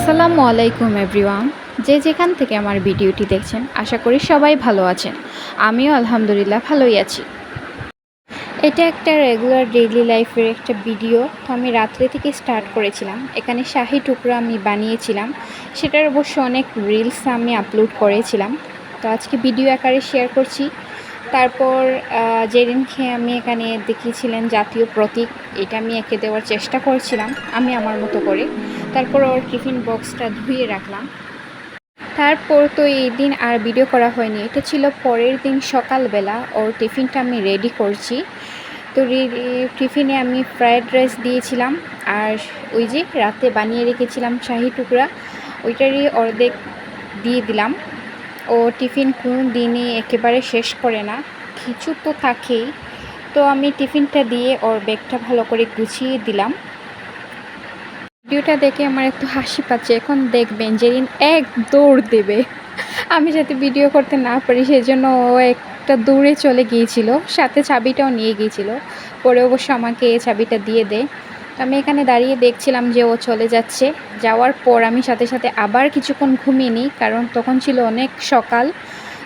আসসালামু আলাইকুম এভরিওয়ান। যে যেখান থেকে আমার ভিডিওটি দেখছেন আশা করি সবাই ভালো আছেন। আমিও আলহামদুলিল্লাহ ভালোই আছি। এটা একটা রেগুলার ডেইলি লাইফের একটা ভিডিও। তো আমি রাত্রে থেকে স্টার্ট করেছিলাম। এখানে শাহি টুকরা আমি বানিয়েছিলাম, সেটার অবশ্য অনেক রিলস আমি আপলোড করেছিলাম। তো আজকে ভিডিও আকারে শেয়ার করছি। তারপর যেদিনকে আমি এখানে দেখিয়েছিলেন জাতীয় প্রতীক, এটা আমি এঁকে দেওয়ার চেষ্টা করছিলাম আমি আমার মতো করে। তারপর ওর টিফিন বক্সটা ধুয়ে রাখলাম। তারপর তো এই দিন আর ভিডিও করা হয়নি, এটা ছিল পরের দিন সকালবেলা। ওর টিফিনটা আমি রেডি করছি। তো টিফিনে আমি ফ্রায়েড রাইস দিয়েছিলাম, আর ওই যে রাতে বানিয়ে রেখেছিলাম শাহি টুকরা, ওইটারই অর্ধেক দিয়ে দিলাম। ও টিফিন কোনো দিনই একেবারে শেষ করে না, কিছু তো থাকেই। তো আমি টিফিনটা দিয়ে ওর ব্যাগটা ভালো করে গুছিয়ে দিলাম। ভিডিওটা দেখে আমার একটু হাসি পাচ্ছে। এখন দেখবেন যেদিন এক দৌড় দেবে, আমি যাতে ভিডিও করতে না পারি সেজন্য ও একটা দৌড়ে চলে গিয়েছিল, সাথে চাবিটাও নিয়ে গিয়েছিল। পরে অবশ্য আমাকে চাবিটা দিয়ে দেয়। তো আমি এখানে দাঁড়িয়ে দেখছিলাম যে ও চলে যাচ্ছে। যাওয়ার পর আমি সাথে সাথে আবার কিছুক্ষণ ঘুমিয়ে নিই, কারণ তখন ছিল অনেক সকাল।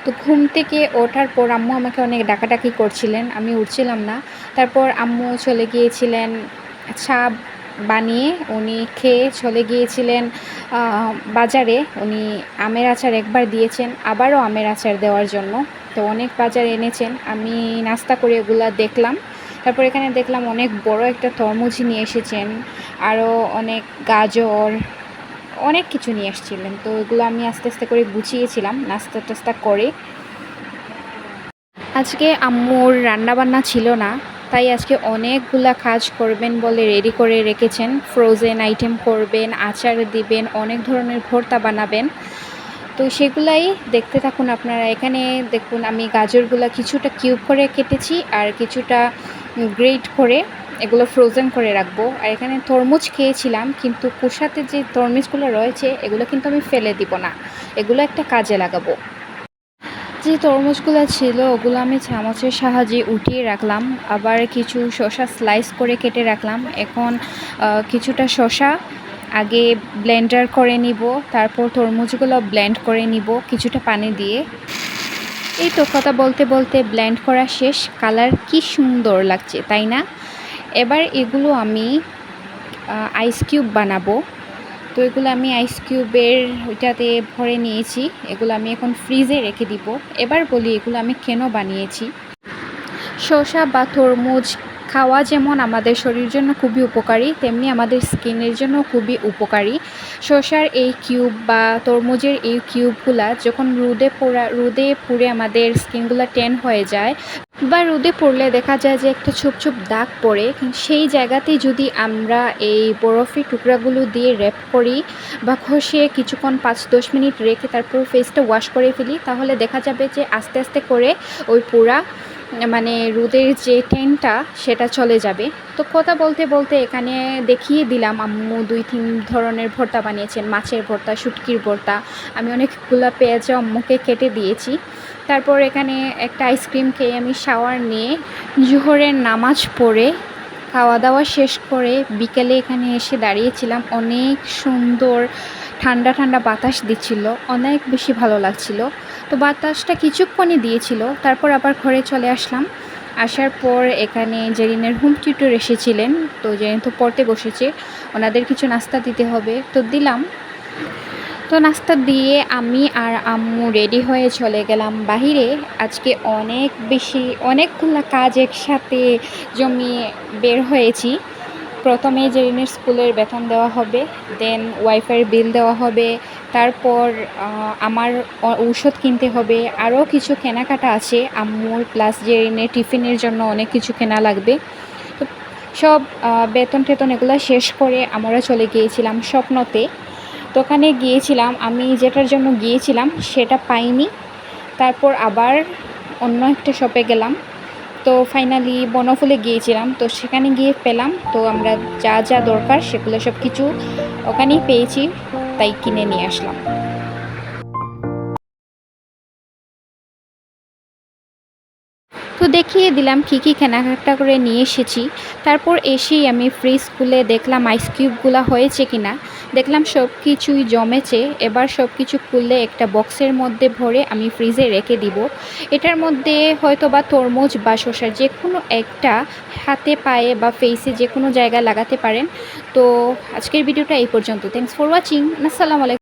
তো ঘুম থেকে ওঠার পর আম্মু আমাকে অনেক ডাকাডাকি করছিলেন, আমি উঠছিলাম না। তারপর আম্মু চলে গিয়েছিলেন চা বানিয়ে, উনি খেয়ে চলে গিয়েছিলেন বাজারে। উনি আমের আচার একবার দিয়েছেন, আবারও আমের আচার দেওয়ার জন্য। তো অনেক বাজার এনেছেন, আমি নাস্তা করে এগুলা দেখলাম। তারপর এখানে দেখলাম অনেক বড় একটা তরমুজ নিয়ে এসেছেন, আরও অনেক গাজর, অনেক কিছু নিয়ে এসেছিলেন। তো এগুলো আমি আস্তে আস্তে করে গুছিয়েছিলাম নাস্তা টাস্তা করে। আজকে আম্মুর রান্নাবান্না ছিল না, তাই আজকে অনেকগুলা কাজ করবেন বলে রেডি করে রেখেছেন। ফ্রোজেন আইটেম করবেন, আচার দিবেন, অনেক ধরনের ভর্তা বানাবেন। তো সেগুলাই দেখতে থাকুন আপনারা। এখানে দেখুন আমি গাজরগুলা কিছুটা কিউব করে কেটেছি, আর কিছুটা গ্রেট করে এগুলো ফ্রোজেন করে রাখবো। আর এখানে তরমুজ খেয়েছিলাম, কিন্তু কুসাতে যে তরমুজগুলো রয়েছে এগুলো কিন্তু আমি ফেলে দিব না, এগুলো একটা কাজে লাগাবো। যে তরমুজগুলো ছিল ওগুলো আমি চামচের সাহায্যে উঠিয়ে রাখলাম। আবার কিছু শসা স্লাইস করে কেটে রাখলাম। এখন কিছুটা শসা আগে ব্লেন্ডার করে নিব, তারপর তরমুজগুলো ব্লেন্ড করে নিব কিছুটা পানি দিয়ে। এই তো কথা বলতে বলতে ব্লেন্ড করা শেষ। কালার কি সুন্দর লাগছে, তাই না? এবার এগুলো আমি আইস কিউব বানাবো। তো এগুলো আমি আইস কিউবের ওইটাতে ভরে নিয়েছি। এগুলো আমি এখন ফ্রিজে রেখে দিব। এবার বলি এগুলো আমি কেন বানিয়েছি। শসা বা তরমুজ খাওয়া যেমন আমাদের শরীরের জন্য খুবই উপকারী, তেমনি আমাদের স্কিনের জন্য খুবই উপকারী। শসার এই কিউব বা তরমুজের এই কিউবগুলা যখন রোদে পুড়ে আমাদের স্কিনগুলো ট্যান হয়ে যায়, বা রোদে পড়লে দেখা যায় যে একটা ছোপ ছোপ দাগ পড়ে, সেই জায়গাতেই যদি আমরা এই বরফের টুকরাগুলো দিয়ে র্যাপ করি বা ঘষে কিছুক্ষণ 5-10 মিনিট রেখে তারপর ফেসটা ওয়াশ করে ফেলি, তাহলে দেখা যাবে যে আস্তে আস্তে করে ওই পুরা মানে রোদের যে ট্যানটা সেটা চলে যাবে। তো কথা বলতে বলতে এখানে দেখিয়ে দিলাম আম্মু 2-3 ধরনের ভর্তা বানিয়েছেন। মাছের ভর্তা, শুটকির ভর্তা। আমি অনেকগুলো পেঁয়াজ আম্মুকে কেটে দিয়েছি। তারপর এখানে একটা আইসক্রিম খেয়ে আমি শাওয়ার নিয়ে জোহরের নামাজ পড়ে খাওয়া দাওয়া শেষ করে বিকেলে এখানে এসে দাঁড়িয়েছিলাম। অনেক সুন্দর ঠান্ডা ঠান্ডা বাতাস দিচ্ছিল, অনেক বেশি ভালো লাগছিল। তো বাতাসটা কিছুক্ষণই দিয়েছিল, তারপর আবার ঘরে চলে আসলাম। আসার পর এখানে জেরিনের হোম টিউটর এসেছিলেন, তো জেরিন তো পড়তে বসেছে, ওনাদের কিছু নাস্তা দিতে হবে, তো দিলাম। তো নাস্তা দিয়ে আমি আর আম্মু রেডি হয়ে চলে গেলাম বাহিরে। আজকে অনেকগুলো কাজ একসাথে জমিয়ে বের হয়েছি। প্রথমে জেরিনের স্কুলের বেতন দেওয়া হবে, দেন ওয়াইফাইয়ের বিল দেওয়া হবে, তারপর আমার ঔষধ কিনতে হবে, আরও কিছু কেনাকাটা আছে আম্মুর, প্লাস জেরিনের টিফিনের জন্য অনেক কিছু কেনা লাগবে। তো সব বেতন টেতন এগুলো শেষ করে আমরা চলে গিয়েছিলাম স্বপ্নতে। দোকানে গিয়েছিলাম, আমি যেটার জন্য গিয়েছিলাম সেটা পাইনি। তারপর আবার অন্য একটা শপে গেলাম। তো ফাইনালি বনফুলে গিয়েছিলাম, তো সেখানে গিয়ে পেলাম। তো আমরা যা যা দরকার সেগুলো সব কিছু ওখানেই পেয়েছি, তাই কিনে নিয়ে আসলাম। তো দেখি দেখিয়ে দিলাম কী কী কেনাকাটা করে নিয়ে এসেছি। তারপর এসেই আমি ফ্রিজ খুলে দেখলাম আইস কিউবগুলো হয়েছে কিনা। দেখলাম সব কিছুই জমেছে। এবার সব কিছু খুলে একটা বক্সের মধ্যে ভরে আমি ফ্রিজে রেখে দিব। এটার মধ্যে হয়তোবা তরমুজ বা শসা যেকোনো একটা হাতে, পায়ে বা ফেসে যেকোনো জায়গায় লাগাতে পারেন। তো আজকের ভিডিওটা এই পর্যন্ত। Thanks for watching. আসসালামু আলাইকুম।